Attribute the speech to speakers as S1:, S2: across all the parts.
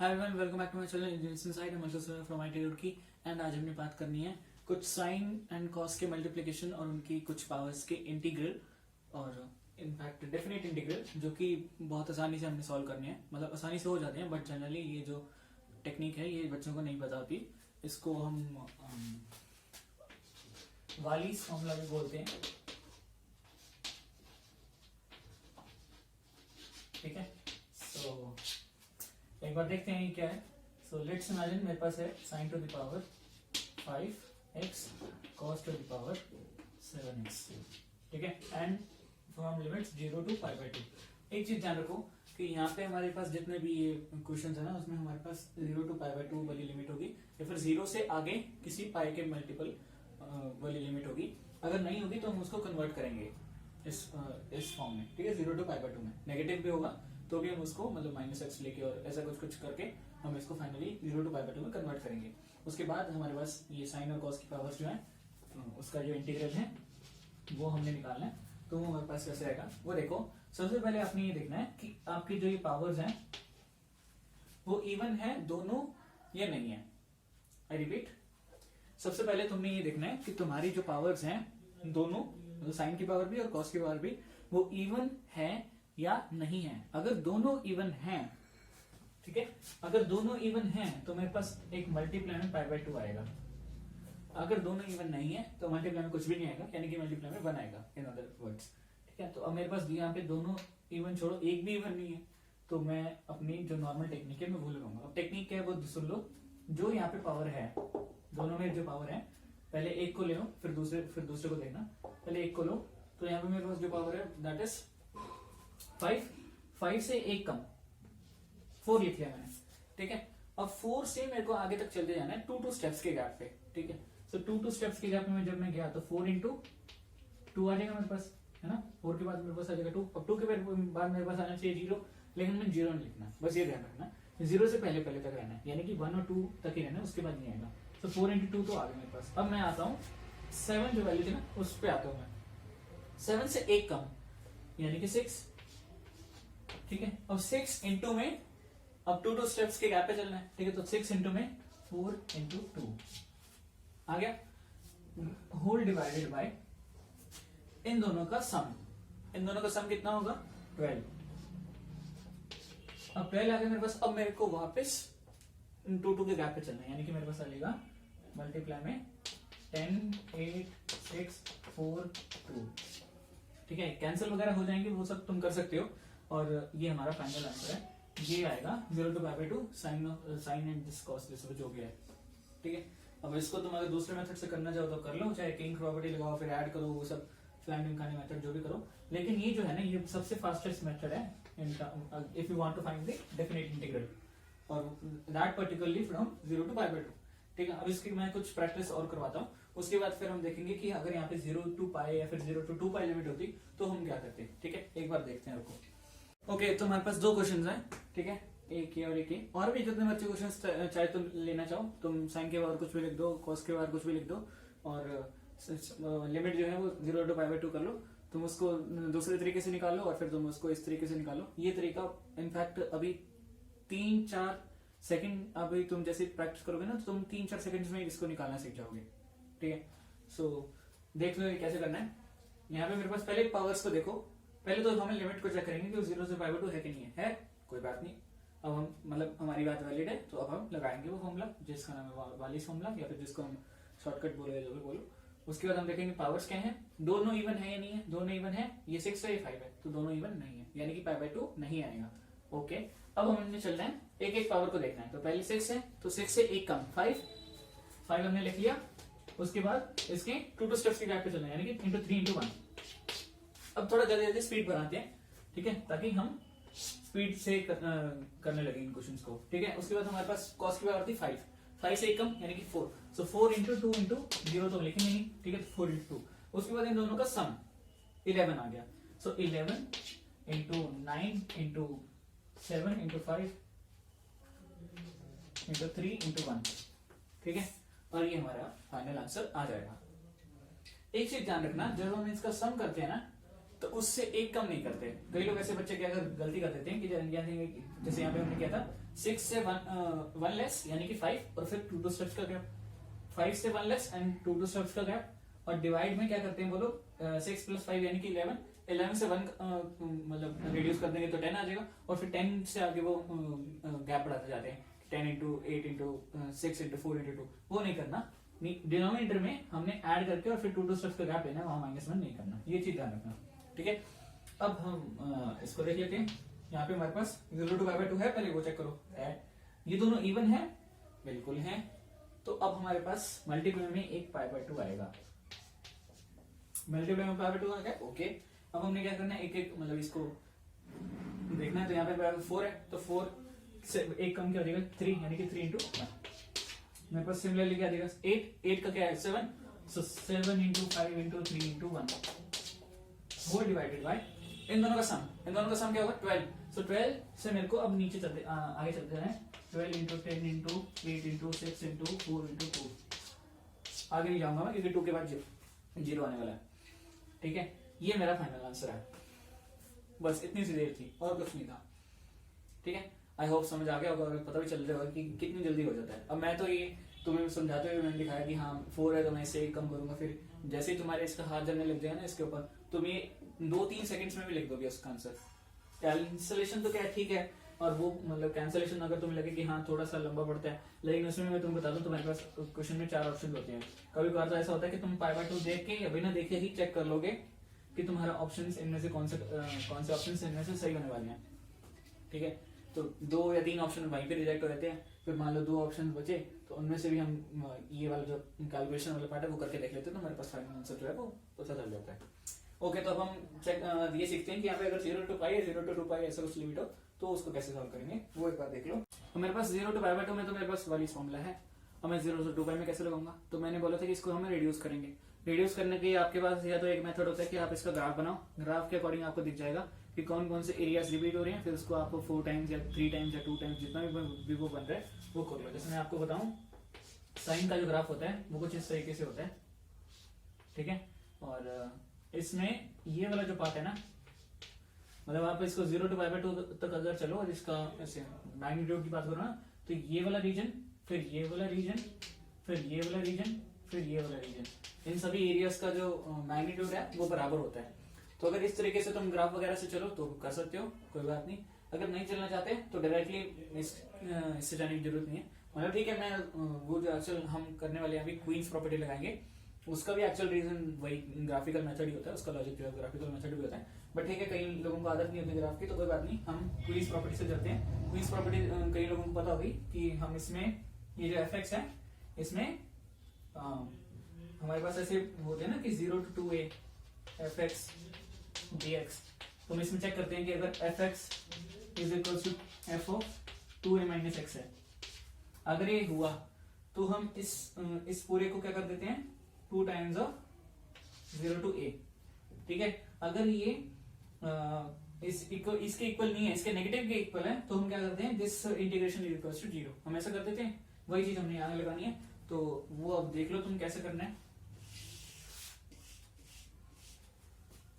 S1: Hi everyone, welcome back to my channel engineering side. I'm Ashok Sir from IT Roorkee and आज हमने बात करनी है कुछ साइन एंड कॉस के मल्टीप्लिकेशन और उनकी कुछ पावर्स के इंटीग्रल और इनफैक्ट डेफिनेट इंटीग्रल, जो कि बहुत आसानी से हमने सॉल्व करनी है। मतलब आसानी से हो जाते हैं, बट जनरली ये जो टेक्निक है ये बच्चों को नहीं पता होती। इसको हम वालीज फॉर्मूला भी बोलते हैं, ठीक है। सो एक बार देखते हैं ये क्या है। सो लेट्स इमेजिन मेरे पास है sin to the power 5x cos to the power 7x, ठीक है, एंड फ्रॉम लिमिट्स 0 टू π/2। एक चीज ध्यान रखो कि यहाँ पे हमारे पास जितने भी ये क्वेश्चन है ना, उसमें हमारे पास 0 टू π/2 वाली लिमिट होगी या फिर 0 से आगे किसी पाई के मल्टीपल वाली लिमिट होगी। अगर नहीं होगी तो हम उसको कन्वर्ट करेंगे इस फॉर्म में, ठीक है। 0 टू π/2 में नेगेटिव भी होगा तो भी हम उसको मतलब -x लेके और ऐसा कुछ करके हम इसको फाइनली 0 टू π/2 में कन्वर्ट करेंगे। उसके बाद हमारे पास ये साइन और कॉस की पावर्स जो है उसका जो इंटीग्रल है वो हमने निकालना है। तो वो हमारे पास कैसे आएगा वो देखो। सबसे पहले आपने ये देखना है कि आपकी जो ये पावर्स हैं वो इवन है दोनों या नहीं है। आई रिपीट, सबसे पहले तुमने ये देखना है कि तुम्हारी जो पावर्स हैं दोनों, मतलब साइन की पावर भी और कॉस की पावर भी, वो इवन है या नहीं है। अगर दोनों इवन हैं, ठीक है, अगर दोनों इवन हैं तो मेरे पास एक मल्टीप्लाई में π/2 आएगा। अगर दोनों इवन नहीं है तो मल्टीप्लाई में कुछ भी नहीं आएगा, यानी कि मल्टीप्लाई में 1 आएगा, इन अदर वर्ड्स, ठीक है। तो अब मेरे पास यहाँ पे दोनों इवन छोड़ो, एक भी इवन नहीं है, तो मैं अपनी जो नॉर्मल टेक्निक है मैं वो लगाऊंगा। अब टेक्निक क्या है वो सुन लो। जो यहाँ पे पावर है, दोनों में जो पावर है, पहले एक को ले लो फिर दूसरे को देखना। पहले एक को लो तो यहाँ पे मेरे पास जो पावर है दैट इज 5 से एक कम 4 लिख लिया मैंने, ठीक है। अब 4 से मेरे को आगे तक चलते जाना है 2 स्टेप्स के गैप पे, ठीक है। सो 2 स्टेप्स के गैप में जब मैं गया तो 4 into 2 आ जाएगा मेरे पास, है ना। 4 के बाद मेरे पास आ जाएगा 2। अब 2 के बाद मेरे पास आना चाहिए 0, लेकिन मैं 0 नहीं लिखना, बस ये ध्यान रखना 0 से पहले तक रहना है, यानी कि 1 और 2 तक ही रहना है, उसके बाद नहीं आएगा। तो 4 into 2 तो आ गया मेरे पास। अब मैं आता हूँ 7 जो वैल्यू थी ना उस पे आता हूँ मैं। 7 से एक कम यानी कि 6, ठीक है। अब 6 इंटू में अब 2 स्टेप्स के गैप पे चलना है, ठीक है। तो 6 इंटू में 4 इंटू 2 आ गया, होल डिवाइडेड बाय इन दोनों का सम। इन दोनों का सम कितना होगा 12। अब 12 आ गया मेरे पास। अब मेरे को वापस 2 के गैप पे चलना है, यानी कि मेरे पास आ जाएगा मल्टीप्लाई में 10 8 6 4 2, ठीक है। कैंसिल वगैरह हो जाएंगे, वो सब तुम कर सकते हो। और ये हमारा फाइनल आंसर है, ये आएगा 0 to π/2 sine and this cos this जो भी है, ठीक है। अब इसको तुम अगर दूसरे मेथड से करना चाहो तो कर लो, चाहे किंग प्रॉपर्टी लगाओ फिर ऐड करो, वो सब फ्लैंडिंग खाने मेथड जो भी करो। लेकिन ये जो है ना ये सबसे फास्टेस्ट मेथड है if you want to find the definite integral, और दैट पर्टिकुलरली फ्रॉम 0 टू π/2, ठीक है। अब इसकी मैं कुछ प्रैक्टिस और करवाता हूँ, उसके बाद फिर हम देखेंगे कि अगर यहाँ पे 0 टू π या फिर 0 टू 2π लिमिट होती तो हम क्या करते, ठीक है। एक बार देखते हैं रुको। ओके, तो हमारे पास 2 क्वेश्चन हैं, ठीक है, एक ये और एक ये। और भी जितने बच्चे क्वेश्चन चाहे तुम लेना चाहो, तुम साइन के बाद कुछ भी लिख दो, कॉस के बाद कुछ भी लिख दो, और लिमिट जो है वो 0 टू π/2 कर लो। तुम उसको दूसरे तरीके से निकाल लो और फिर तुम उसको इस तरीके से निकालो। ये तरीका इनफैक्ट अभी 3-4 सेकंड, अभी तुम जैसे प्रैक्टिस करोगे ना तो तुम 3-4 सेकंड में इसको निकालना सीख जाओगे, ठीक है। सो देख लो ये कैसे करना है। यहाँ पे मेरे पास पहले पावर्स को देखो। पहले तो हमें लिमिट को चेक करेंगे कि 0 से π/2 है कि नहीं है कोई बात नहीं। अब हम मतलब हमारी बात वैलिड है तो अब हम लगाएंगे वो फॉर्मूला जिसका नाम है वालिस फॉर्मूला, या फिर जिसको हम शॉर्टकट बोलो या जो भी बोलो। उसके बाद हम देखेंगे पावर्स क्या है, दोनों इवन है या नहीं है। दोनों इवन है, ये 6 है ये 5 है, तो दोनों इवन नहीं है, यानी कि π/2 नहीं आएगा। ओके, अब हमने चलना है एक एक पावर को देखना है। तो पहले 6 है तो 6 से एक कम 5 हमने लिख लिया। उसके बाद इसके 2 स्टेप्स के गैप पे चलना है, यानी कि 3 into 1। अब थोड़ा जल्दी स्पीड बढ़ाते हैं, ठीक है, ताकि हम स्पीड से करने लगे इन क्वेश्चंस को, ठीक है। उसके बाद हमारे पास कॉस की पावर थी 5 से एक कम यानी कि 4। सो 4 into 2 into 0 तो लिखेंगे नहीं, ठीक है, तो 4 into 2। उसके बाद इन दोनों का सम 11 आ गया। सो 11 into 9 into 7 into 5 into 3 into 1, ठीक है। और ये हमारा फाइनल आंसर आ जाएगा। एक चीज ध्यान रखना, जब हम इसका सम करते हैं ना तो उससे एक कम नहीं करते। कई लोग ऐसे बच्चे क्या गलती कर देते हैं कि जैसे यहाँ पे हमने किया था 6 से 1 लेस यानी कि 5 और फिर 2 स्टेप्स का गैप, 5 से 1 लेस एंड 2 स्टेप्स का गैप, और डिवाइड में क्या करते हैं वो लोग 6 + 5 यानी कि 11, 11 से 1 मतलब रिड्यूस कर देंगे तो 10 आ जाएगा, और फिर 10 से आगे वो गैप बढ़ाते जाते हैं, 10 × 8 × 6 × 4 × 2, वो नहीं करना। डिनोमिनेटर में हमने ऐड करके और फिर 2 स्टेप्स का गैप लेना, वहां -1 नहीं करना, ये चीज ध्यान रखना, ठीक है। अब हम इसको देख लेते हैं। यहाँ पे हमारे पास 0 to π/2 है, पहले वो चेक करो है, ये दोनों इवन है, बिल्कुल है। तो अब हमारे पास मल्टीप्लाई में एक π/2 आएगा, मल्टीप्लाई में π/2 आ गया, ओके। अब हमने क्या करना है, एक एक मतलब इसको देखना है। तो यहाँ पे 4 है, तो 4 से एक कम क्या हो जाएगा 3, यानी कि 3 × 1। मेरे पास सिमिलरली क्या देगा 8 का क्या है 7, सो 7 × 5 × 3 × 1 वो डिवाइडेड बाय इन दोनों का सम, इन दोनों का सम क्या होगा 12। सो 12 से मेरे को अब नीचे चलते आगे चलते हैं, 12 × 10 × 8 × 6 × 4 × 2, आगे नहीं जाऊंगा मैं क्योंकि 2 के बाद 0 आने वाला है, ठीक है। ये मेरा फाइनल आंसर है, बस इतनी सी देर थी और कुछ नहीं था, ठीक है। आई होप समझ आ गया होगा और पता भी चल रहा होगा कि कितनी जल्दी हो जाता है। अब मैं तो ये तुम्हें समझाते हुए मैंने दिखाया कि हाँ 4 है तो मैं इससे 1 कम करूंगा, फिर जैसे ही तुम्हारे इसका हाथ जमने लग जाएगा ना इसके ऊपर, तुम ये 2-3 सेकंड्स में भी लिख दोगे उसका आंसर। कैंसलेशन तो क्या है, ठीक है, और वो मतलब कैंसलेशन अगर तुम्हें लगे कि हाँ थोड़ा सा लंबा पड़ता है, लेकिन उसमें मैं तुम्हें बता दूं तुम्हारे पास क्वेश्चन में 4 ऑप्शन होते हैं। कभी कभार तो ऐसा होता है कि तुम π/2 देख के या बिना देखे ही चेक कर लोगे कि तुम्हारा ऑप्शंस इनमें से कौन से ऑप्शंस इनमें से सही होने वाले हैं, ठीक है। तो 2 या 3 ऑप्शन वहीं पे रिजेक्ट हो जाते हैं, फिर मान लो 2 ऑप्शन बचे तो उनमें से भी हम ये वाला जो कैलकुलेशन वाला पार्ट है वो करके देख लेते हैं, तो हमारे पास फाइनल आंसर जो है वो पता चल जाता है। ओके, तो अब हम चेक ये सीखते हैं कि यहाँ पे अगर 0 to π या 0 to 2π ऐसा कुछ लिमिट हो तो उसको कैसे सॉल्व करेंगे, वो एक बार देख लो। तो मेरे पास 0 to π/2 में तो मेरे पास वाली फॉर्मूला है, और मैं 0 to 2π में कैसे लगाऊंगा, तो मैंने बोला था कि इसको हमें रिड्यूस करेंगे। रिड्यूस करने के आपके पास या तो एक मेथड होता है कि आप इसका ग्राफ बनाओ, ग्राफ के अकॉर्डिंग आपको दिख जाएगा कि कौन कौन से एरियाज रिपीट हो रहे हैं, फिर उसको आपको 4 टाइम्स या 3 टाइम्स या 2 टाइम्स जितना भी वो बन रहा है वो कर लो। जैसे मैं आपको बताऊं साइन का जो ग्राफ होता है वो कुछ इस तरीके से होता है, ठीक है। और इसमें ये वाला जो पार्ट है ना, मतलब आप इसको 0 to π/2 तक अगर चलो और इसका ऐसे मैग्नीट्यूड की बात करो ना, तो ये वाला रीजन, फिर ये वाला रीजन, फिर ये वाला रीजन, फिर ये वाला रीजन, इन सभी एरियाज का जो मैग्नीट्यूड है वो बराबर होता है। तो अगर इस तरीके से तुम ग्राफ वगैरह से चलो तो कर सकते हो, कोई बात नहीं। अगर नहीं चलना चाहते तो डायरेक्टली इससे जाने की जरूरत नहीं है, मतलब ठीक है। मैं वो जो एक्चुअल हम करने वाले अभी क्वींस प्रॉपर्टी लगाएंगे, उसका भी एक्चुअल रीजन वही ग्राफिकल मेथड ही होता है, उसका लॉजिक जो है ग्राफिकल मेथड भी होता है, बट ठीक है कई लोगों को आदत नहीं होती ग्राफ की, तो कोई बात नहीं, हम क्वींस प्रॉपर्टी से चलते हैं। क्वींस प्रॉपर्टी कई लोगों को पता होगी कि हम इसमें ये जो fx है इसमें हमारे पास ऐसे होते हैं ना कि 0 to 2a fx dx, तो हम इसमें चेक करते हैं कि अगर fx = f of 2a - x है, अगर ये हुआ तो हम इस पूरे को क्या कर देते हैं 2 times of 0 to a, ठीक है। अगर ये इसके इक्वल नहीं है, इसके नेगेटिव के इक्वल है, तो हम क्या करते हैं दिस इंटीग्रेशन इज = 0, हम ऐसा कर देते हैं। वही चीज हमने यहाँ लगानी है, तो वो अब देख लो तुम कैसे करना है।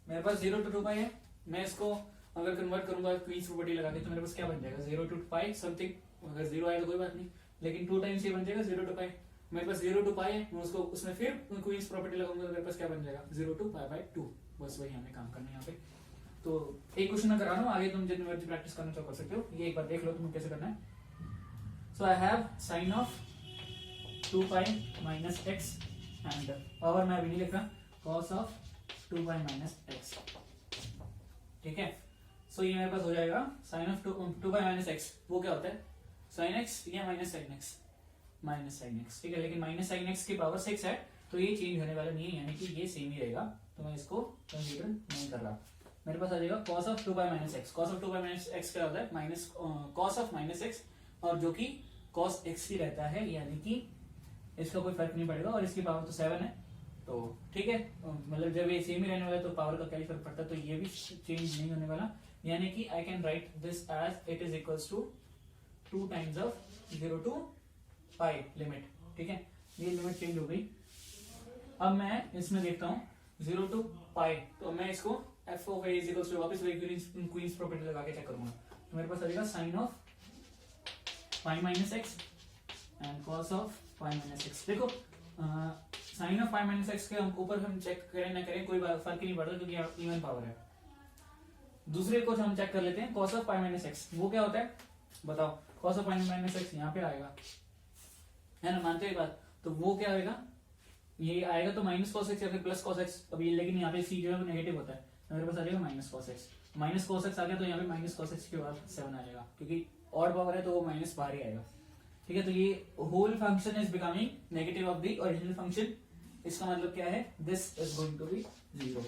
S1: मेरे पास 0 to 2π है, मैं इसको अगर कन्वर्ट करूंगा क्वींस प्रॉपर्टी लगा के तो मेरे पास क्या बन जाएगा 0 to π समथिंग, अगर 0 आया तो कोई बात नहीं, लेकिन 2 टाइम्स ये बन जाएगा 0 to π। मेरे पास 0 to π है, मैं उसको उसमें फिर क्वींस प्रॉपर्टी लगाऊंगा तो मेरे पास क्या बन जाएगा 0 to π/2, बस वही हमें काम करना है यहाँ पे। तो एक क्वेश्चन मैं करा रहा हूँ, आगे तुम जितनी मर्जी प्रैक्टिस करना चाहो कर सकते हो, ये एक बार देख लो तुम कैसे करना है। So I have sine of 2π - x and power मैं अभी नहीं लिख रहा, cos ऑफ 2π - x, ठीक है। सो ये मेरे पास हो जाएगा साइन ऑफ 2π - x, वो क्या होता है sin x या -sin x, ठीक है। लेकिन -sin x की पावर 6 है तो ये चेंज होने वाला नहीं है, यानी कि ये सेम ही रहेगा, तो मैं इसको कंसीडर नहीं कर रहा। मेरे पास आ जाएगा cos of 2π - x, cos of 2π - x क्या होता है माइनस cos ऑफ -x, और जो कि cos x ही रहता है, यानी कि इसका कोई फर्क नहीं पड़ेगा, और इसकी पावर तो 7 है, तो ठीक है। मतलब जब ये सेम ही रहने वाला है तो पावर का क्या फर्क पड़ता है, तो ये भी चेंज नहीं होने वाला, यानी कि I can write this as it is = 2 times of 0 to π limit, ठीक है। ये लिमिट चेंज हो गई। अब मैं इसमें देखता हूँ 0 to π, तो मैं इसको f of a = वापस क्वींस प्रॉपर्टी लगा के चेक करूंगा, तो मेरे पास आ जाएगा sine of five minus x and cos of five minus x. देखो sine of five minus x के ऊपर हम चेक करें ना करें कोई फर्क ही नहीं पड़ता क्योंकि इवन पावर है। दूसरे को हम चेक कर लेते हैं, cos of five minus x वो क्या होता है बताओ। Cos of five minus x यहाँ पे आएगा, है ना, मानते हो ये बात। तो वो क्या आएगा, ये आएगा तो माइनस कॉस एक्स या फिर प्लस कॉस एक्स। अभी लेकिन यहाँ पे सी जो है वो नेगेटिव होता है, तो मेरे पास आ जाएगा minus cos x. Minus cos x आ गया तो यहाँ पे माइनस कॉस एक्स के बाद 7 आ जाएगा, क्योंकि ऑड पावर है तो वो माइनस बाहर ही आएगा। ठीक है, तो ये whole function is becoming negative of the original function. इसका मतलब क्या है, this is going to be 0।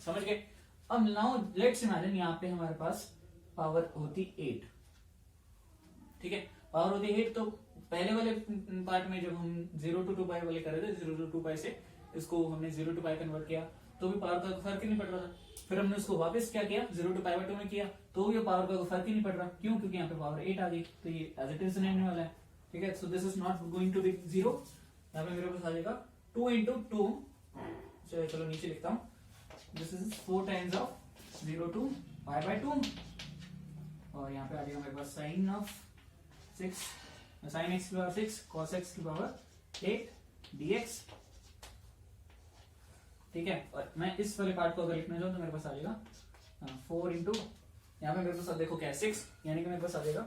S1: समझ गए। अब नाउ लेट्स इमेजिन यहाँ पे हमारे पास पावर होती 8। ठीक है, पावर होती 8। तो पहले वाले पार्ट में जब हम 0 to 2 पाई वाले कर रहे थे, 0 to 2 पाई से इसको हमने 0 to पाई कन्वर्ट किया तो भी पावर का फर्क ही नहीं पड़ रहा था। फिर हमने उसको वापस क्या किया, 0 to पाई 2 में किया तो ये पावर का फर्क ही नहीं पड़ रहा। क्यों, क्योंकि यहाँ पे पावर 8 आ गई, तो ये एज इट इज रहने वाला है। ठीक है, so this is not going to be 0। यहाँ पे मेरे पास आ जाएगा 2 into 2। चलो नीचे लिखता हूँ, this is 4 times of 0 to pi by 2। और यहाँ पे आ जाएगा मेरे पास साइन ऑफ 6, साइन एक्स की पावर 6 कॉस एक्स की पावर 8 dx। ठीक है, और मैं इस वाले पार्ट को अगर लिखने जाऊं तो मेरे पास आ जाएगा 4 इंटू, यहाँ पे मेरे पास देखो क्या है 6, यानी कि मेरे पास आ जाएगा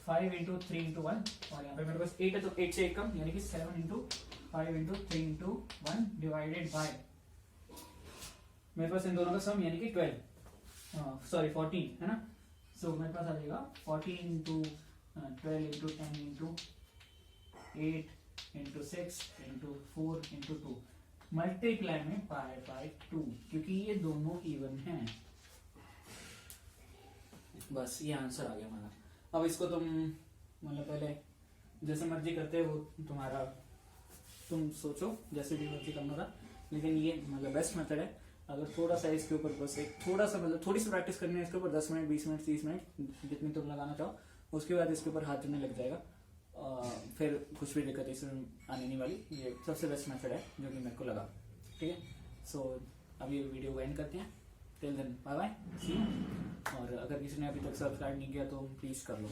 S1: 5 इंटू 3 इंटू 1। और यहाँ पे मेरे पास 8 है तो 8 से 1 कम, यानी कि 7 into 5 into 3 into 1 divided by मेरे पास इन दोनों का सम यानी कि 14 है ना। सो मेरे पास आ जाएगा 14 into 12 into 10 into 8 into 6 into 4 into 2 multiply में पाई बाय 2, क्योंकि ये दोनों इवन हैं। बस ये आंसर आ गया हमारा। अब इसको तुम मतलब पहले जैसे मर्जी करते हो, तुम्हारा तुम सोचो जैसे भी मर्जी करना था, लेकिन ये मतलब बेस्ट मेथड है। अगर थोड़ा सा इसके ऊपर बस एक थोड़ा सा मतलब थोड़ी सी प्रैक्टिस करनी है इसके ऊपर, 10 मिनट 20 मिनट 30 मिनट जितनी तुम लगाना चाहो, उसके बाद इसके ऊपर हाथ चढ़ने लग जाएगा। फिर कुछ भी दिक्कत इसमें आने नहीं वाली। ये सबसे बेस्ट मेथड है जो कि मेरे को लगा। ठीक है, सो अभी वीडियो को एंड करते हैं। Till then bye bye, see you. और अगर किसी ने अभी तक सब्सक्राइब नहीं किया तो प्लीज कर लो।